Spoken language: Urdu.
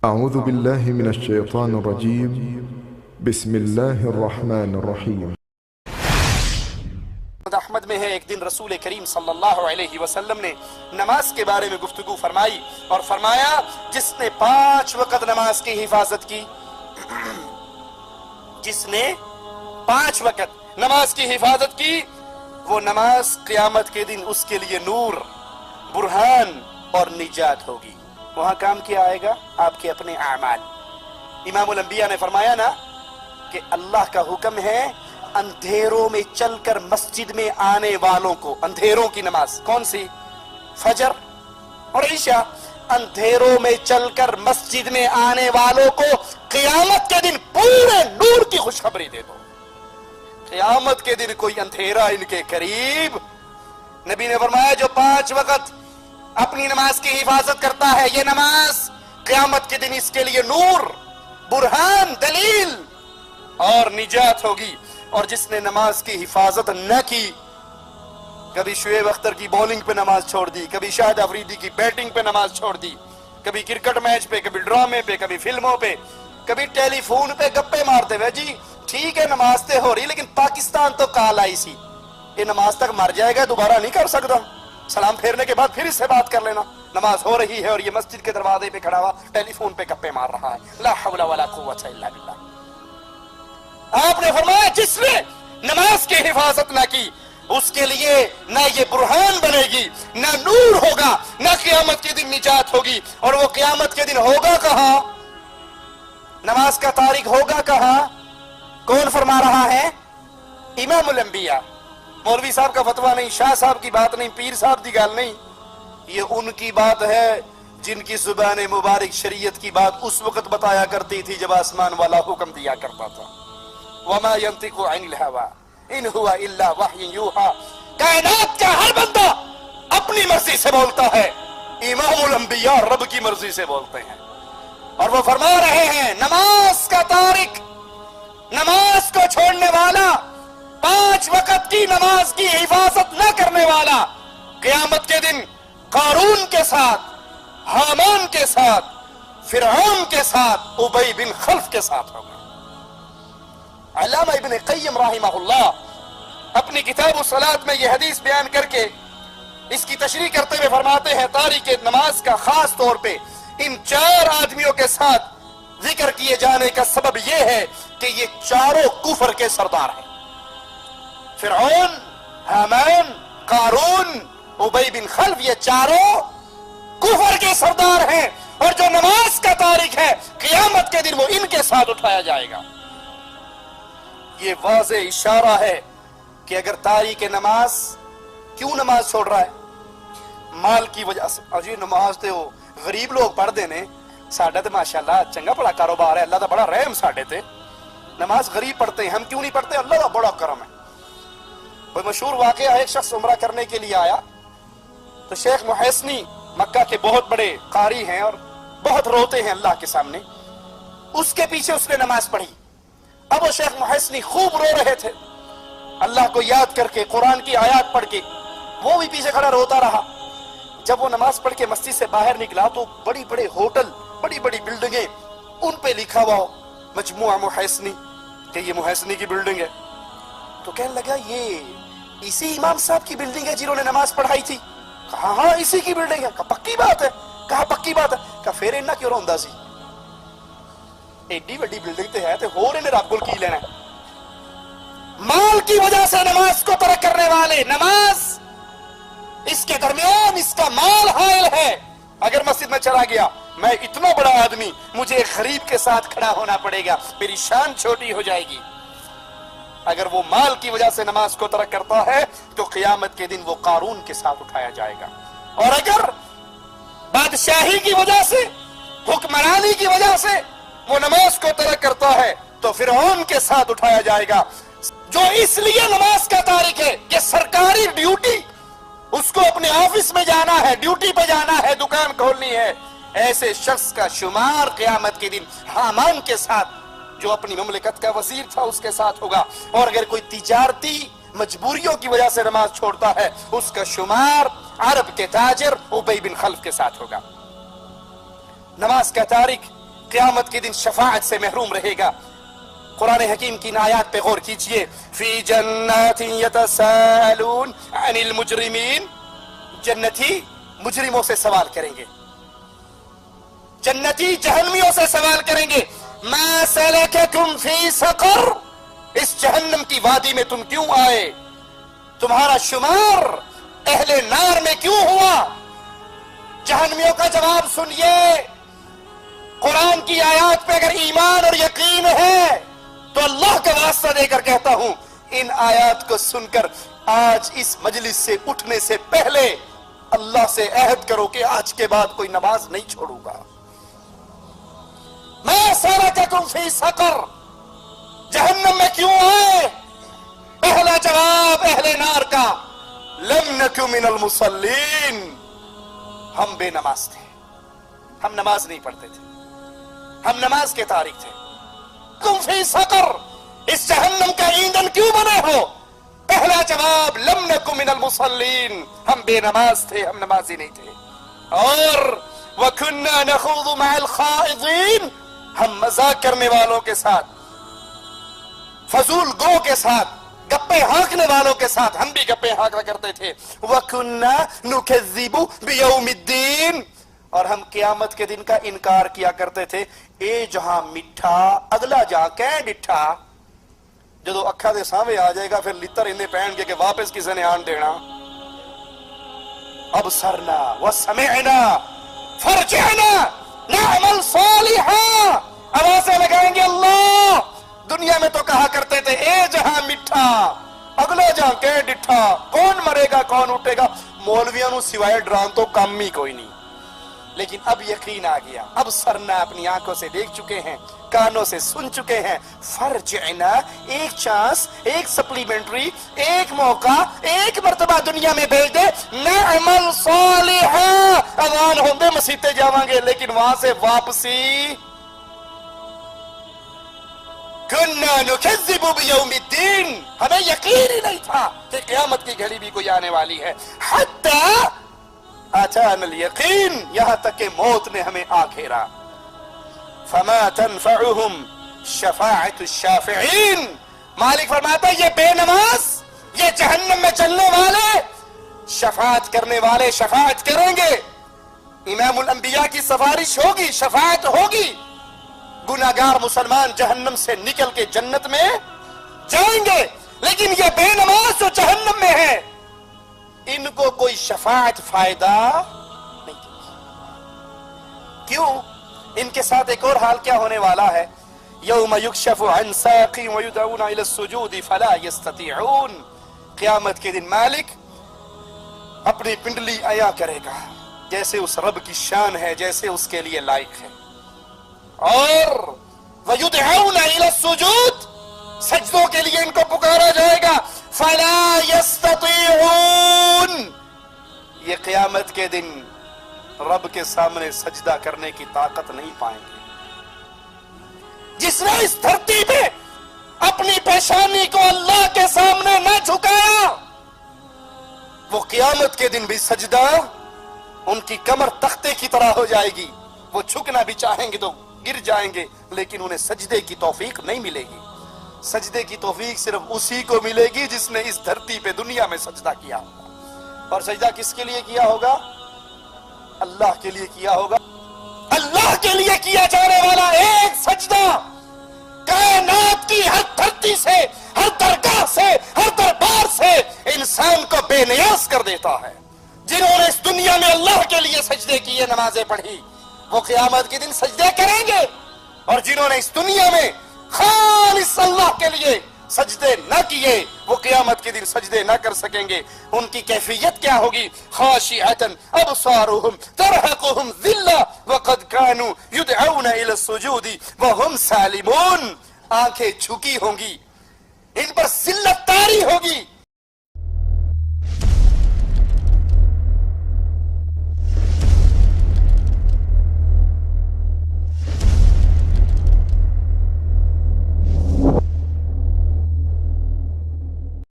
أعوذ بالله من الشيطان الرجيم بسم الله الرحمن الرحيم احمد میں ہے ایک دن رسول کریم صلی اللہ علیہ وسلم نے نماز کے بارے میں گفتگو فرمائی اور فرمایا جس نے 5 وقت نماز کی حفاظت کی، جس نے 5 وقت نماز کی حفاظت کی، وہ نماز قیامت کے دن اس کے لیے نور، برہان اور نجات ہوگی۔ وہاں کام کیا آئے گا؟ آپ کے اپنے اعمال۔ امام الانبیاء نے فرمایا نا کہ اللہ کا حکم ہے اندھیروں میں چل کر مسجد میں آنے والوں کو، اندھیروں کی نماز کون سی؟ فجر اور عشاء۔ اندھیروں میں چل کر مسجد میں آنے والوں کو قیامت کے دن پورے نور کی خوشخبری دے دو۔ قیامت کے دن کوئی اندھیرا ان کے قریب۔ نبی نے فرمایا جو 5 وقت اپنی نماز کی حفاظت کرتا ہے، یہ نماز قیامت کے دن اس کے لیے نور، برہان، دلیل اور نجات ہوگی۔ اور جس نے نماز کی حفاظت نہ کی، کبھی شعیب اختر کی بولنگ پہ نماز چھوڑ دی، کبھی شاہد افریدی کی بیٹنگ پہ نماز چھوڑ دی، کبھی کرکٹ میچ پہ، کبھی ڈرامے پہ، کبھی فلموں پہ، کبھی ٹیلی فون پہ گپے مارتے ہوئے، جی ٹھیک ہے نماز تے ہو رہی لیکن پاکستان تو کال آئی سی، یہ نماز تک مر جائے گا، دوبارہ نہیں کر سکتا، سلام پھیرنے کے بعد پھر اس سے بات کر لینا۔ نماز ہو رہی ہے اور یہ مسجد کے دروازے پہ کھڑا ہوا ٹیلی فون پہ گپے مار رہا ہے۔ لا حول ولا قوت الا باللہ۔ آپ نے فرمایا جس نے نماز کی حفاظت نہ کی، اس کے لیے نہ یہ برہان بنے گی، نہ نور ہوگا، نہ قیامت کے دن نجات ہوگی۔ اور وہ قیامت کے دن ہوگا کہاں؟ نماز کا تارک ہوگا کہاں؟ کون فرما رہا ہے؟ امام الانبیاء۔ مولوی صاحب کا فتویٰ نہیں، شاہ صاحب کی بات نہیں، پیر صاحب کی گال نہیں، یہ ان کی بات ہے جن کی زبان مبارک شریعت کی بات اس وقت بتایا کرتی تھی جب آسمان والا حکم دیا کرتا تھا۔ وَمَا يَنْطِقُ عَنِ الْهَوَىٰ إِنْ هُوَ إِلَّا وَحْيٌ يُوحَىٰ۔ کائنات کا ہر بندہ اپنی مرضی سے بولتا ہے، امام الانبیاء رب کی مرضی سے بولتے ہیں۔ اور وہ فرما رہے ہیں نماز کا تارک، نماز کو چھوڑنے والا، 5 وقت کی نماز کی حفاظت نہ کرنے والا، قیامت کے دن قارون کے ساتھ، حامان کے ساتھ، فرعون کے ساتھ، ابی بن خلف کے ساتھ ہوگا۔ علامہ ابن قیم رحمہ اللہ اپنی کتاب الصلاۃ میں یہ حدیث بیان کر کے اس کی تشریح کرتے ہوئے فرماتے ہیں تاریک نماز کا خاص طور پہ ان 4 آدمیوں کے ساتھ ذکر کیے جانے کا سبب یہ ہے کہ یہ چاروں کفر کے سردار ہیں۔ فرعون، حامان، قارون، ابی بن خلف، یہ چاروں کفر کے سردار ہیں، اور جو نماز کا تارک ہے قیامت کے دن وہ ان کے ساتھ اٹھایا جائے گا۔ یہ واضح اشارہ ہے کہ اگر تاریک نماز کیوں نماز چھوڑ رہا ہے؟ مال کی وجہ سے۔ اجی نماز تے وہ غریب لوگ پڑھ دینے، ساڈا تے ماشاءاللہ چنگا بڑا کاروبار ہے، اللہ دا بڑا رحم ساڈے تے، نماز غریب پڑھتے ہیں، ہم کیوں نہیں پڑھتے؟ اللہ دا بڑا کرم ہے۔ کوئی مشہور واقعہ، ایک شخص عمرہ کرنے کے لیے آیا تو شیخ محسنی مکہ کے بہت بڑے قاری ہیں اور بہت روتے ہیں اللہ کے سامنے، اس کے پیچھے اس نے نماز پڑھی۔ اب وہ شیخ محسنی خوب رو رہے تھے، اللہ کو یاد کر کے، قرآن کی آیات پڑھ کے، وہ بھی پیچھے کھڑا روتا رہا۔ جب وہ نماز پڑھ کے مسجد سے باہر نکلا تو بڑی بڑے ہوٹل، بڑی بڑی بلڈنگیں، ان پہ لکھا ہوا مجموعہ محسنی کہ یہ محسنی کی بلڈنگ ہے۔ تو کہنے لگا یہ اسی امام صاحب کی بلڈنگ ہے جنہوں نے نماز پڑھائی تھی؟ کہا ہاں اسی کی بلڈنگ ہے۔ کہا پکی بات ہے؟ کہا پکی بات ہے۔ کہا پھر انہاں کیوں روندا سی؟ ایڈی وڈی بلڈنگ تے ہے تے ہور انہیں رب کول کی لینا ہے؟ مال کی وجہ سے نماز کو ترک کرنے والے، نماز اس کے درمیان اس کا مال حائل ہے۔ اگر مسجد میں چلا گیا، میں اتنا بڑا آدمی، مجھے ایک غریب کے ساتھ کھڑا ہونا پڑے گا، میری شان چھوٹی ہو جائے گی۔ اگر وہ مال کی وجہ سے نماز کو ترک کرتا ہے تو قیامت کے دن وہ قارون کے ساتھ اٹھایا جائے گا، اور اگر بادشاہی کی وجہ سے، حکمرانی کی وجہ سے وہ نماز کو ترک کرتا ہے تو فرعون کے ساتھ اٹھایا جائے گا۔ جو اس لیے نماز کا تارک ہے کہ سرکاری ڈیوٹی، اس کو اپنے آفس میں جانا ہے، ڈیوٹی پہ جانا ہے، دکان کھولنی ہے، ایسے شخص کا شمار قیامت کے دن حامان کے ساتھ، جو اپنی مملکت کا وزیر تھا، اس کے ساتھ ہوگا۔ اور اگر کوئی تجارتی مجبوریوں کی وجہ سے نماز چھوڑتا ہے، اس کا شمار عرب کے تاجر ابی بن خلف کے ساتھ ہوگا۔ نماز کا تارک قیامت کے دن شفاعت سے محروم رہے گا. قرآن حکیم کی آیات پہ غور کیجئے. فی جنات یتساءلون عن المجرمین. جنتی مجرموں سے سوال کریں گے, جنتی جہنمیوں سے سوال کریں گے, ما سلککم فی سقر, اس جہنم کی وادی میں تم کیوں آئے, تمہارا شمار اہل نار میں کیوں ہوا؟ جہنمیوں کا جواب سنیے. قرآن کی آیات پہ اگر ایمان اور یقین ہے تو اللہ کا واسطہ دے کر کہتا ہوں, ان آیات کو سن کر آج اس مجلس سے اٹھنے سے پہلے اللہ سے عہد کرو کہ آج کے بعد کوئی نماز نہیں چھوڑوں گا. ما سلککم فی سقر, جہنم میں کیوں آئے؟ پہلا جواب اہل نار کا, لم نک من المصلین, ہم بے نماز تھے, ہم نماز نہیں پڑھتے تھے, ہم نماز کے تارک تھے. تم فی سقر, اس جہنم کا ایندھن کیوں بنے ہو؟ پہلا جواب لم نک من المصلین, ہم بے نماز تھے, ہم نمازی نہیں تھے. اور وَكُنَّا نَخُوضُ مَعَ الْخَائِضِينَ, ہم مذاق کرنے والوں کے ساتھ, فضول گو کے ساتھ, گپے ہانکنے والوں کے ساتھ ہم بھی گپے ہانکا کرتے تھے. وَكُنَّا نُكَذِّبُ بِيَوْمِ الدِّينِ, اور ہم قیامت کے دن کا انکار کیا کرتے تھے. اے جہاں میٹھا اگلا جہاں کہ ڈٹھا, جدو اکھا دے سامنے آ جائے گا پھر لتر اندے پہن کے کہ واپس کسی نے آن دینا. ابصرنا وسمعنا فرجعنا نعمل صالحا, آوازیں لگائیں گے اللہ. دنیا میں تو کہا کرتے تھے اے جہاں میٹھا اگلا جہاں کہ ڈٹھا, کون مرے گا کون اٹھے گا. مولویاں نو سوائے ڈران تو کام ہی کوئی نہیں. لیکن اب یقین آ گیا, اب سرنا اپنی آنکھوں سے دیکھ چکے ہیں, کانوں سے سن چکے ہیں. فرجعنا, ایک چانس, ایک سپلیمنٹری, ایک موقع, ایک مرتبہ دنیا میں بھیج دے. نعمل صالحا, اذان ہوندے مسیتے جاواں گے لیکن وہاں سے واپسی. کننا نکذب بیوم الدین, ہمیں یقین ہی نہیں تھا کہ قیامت کی گھڑی بھی کوئی آنے والی ہے. حتی آتانا الیقین, یہاں تک کہ موت نے ہمیں آ گھیرا. فما تنفعهم شفاعت الشافعین, مالک فرماتا ہے یہ بے نماز, یہ جہنم میں چلنے والے شفاعت کرنے والے شفاعت کریں گے. امام الانبیاء کی سفارش ہوگی, شفاعت ہوگی. گناہگار مسلمان جہنم سے نکل کے جنت میں جائیں گے. لیکن یہ بے نماز جو جہنم میں ہے ان کو کوئی شفاعت فائدہ نہیں دے. کیوں؟ ان کے ساتھ ایک اور حال کیا ہونے والا ہے. یوم یکشف عن ساق ویدعون الی السجود فلا یستطیعون, قیامت کے دن مالک اپنی پنڈلی عیاں کرے گا جیسے اس رب کی شان ہے, جیسے اس کے لیے لائق ہے. اور ویدعون الی السجود, سجدوں کے لیے ان کو پکارا جائے گا. فلا یستطیعون, یہ قیامت کے دن رب کے سامنے سجدہ کرنے کی طاقت نہیں پائیں گے. جس نے اس دھرتی پہ اپنی پیشانی کو اللہ کے سامنے نہ جھکایا, وہ قیامت کے دن بھی سجدہ, ان کی کمر تختے کی طرح ہو جائے گی. وہ جھکنا بھی چاہیں گے تو گر جائیں گے, لیکن انہیں سجدے کی توفیق نہیں ملے گی. سجدے کی توفیق صرف اسی کو ملے گی جس نے اس دھرتی پہ دنیا میں سجدہ کیا ہوگا. اور سجدہ کس کے لیے کیا ہوگا؟ اللہ کے لیے کیا ہوگا. اللہ کے لیے کیا جانے والا ایک سجدہ کائنات کی ہر دھرتی سے, ہر درگاہ سے, ہر دربار سے انسان کو بے نیاز کر دیتا ہے. جنہوں نے اس دنیا میں اللہ کے لیے سجدے کیے, نمازیں پڑھی, وہ قیامت کے دن سجدے کریں گے. اور جنہوں نے اس دنیا میں خالص اللہ کے لیے سجدے نہ کیے, وہ قیامت کے دن سجدے نہ کر سکیں گے. ان کی کیفیت کیا ہوگی؟ خاشعۃ ابصارهم ترهقهم ذلہ وقد كانوا يدعون الى السجود وهم سالمون, آنکھیں جھکی ہوں گی, ان پر ذلت طاری ہوگی,